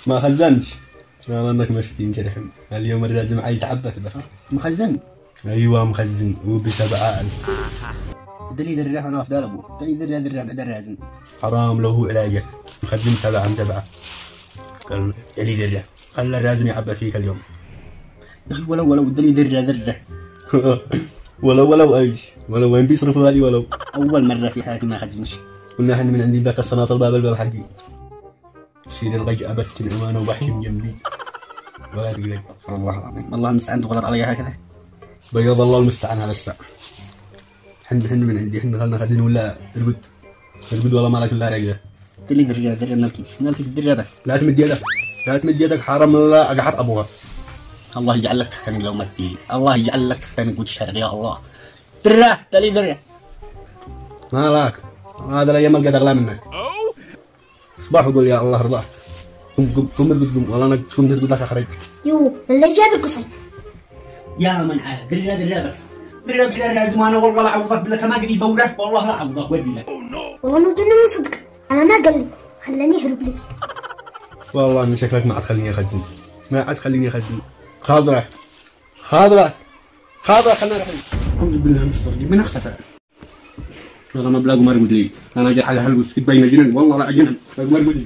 ما خزنش. والله انك مسكين كده حلو. اليوم الرازم حيتعبث به. مخزن؟ ايوه مخزن وب7,000. دلي درع انا افضل ابو دلي درع بعد الرازم. حرام له علاجك. مخزن 7 قال دلي درع خلى الرازم يعبث فيك اليوم. يا اخي ولو دلي درع ولو ايش؟ ولو وين بيصرفوا هذه ولو؟ اول مره في حياتي ما خزنش. قلنا احنا من عندي ذاك الصناطر الباب حقي. سير الغج ابتن امانه وبحكم جنبي. ولا تقلق. والله العظيم الله المستعان تغلط علي هكذا. بيض الله المستعان على الساعة. حن من عندي حن خلنا خزين ولا القد والله مالك الا رجله. دلي درع من الكيس الدرع بس. لا تمد يدك حرام الله اقحط ابوها. الله يجعل لك تختنق لو ما تجي. الله يجعل لك تختنق وتشرق يا الله. درع دلي درع. مالك هذا الايام القد اغلى منك. صباح وقول يا الله رضاك. قم والله انا كنت تقول لك اخرج. يو اللي جاب القصي يا من عاد درع بس. درع بعد الزمان والله لا عوضك بالله كما قد يبوره والله لا عوضك ودي لك. والله نودنا من صدق انا ما قال لي خلاني اهرب لك. والله من شكلك ما عاد خليني اخزن. خاضرك خلنا نروح. الحمد بالله مسترجي من اختفى. والله ما بلاقوا مرقود لي. انا جاي على حلقه كنت بين الجنن والله لا جنن. مرقود لي.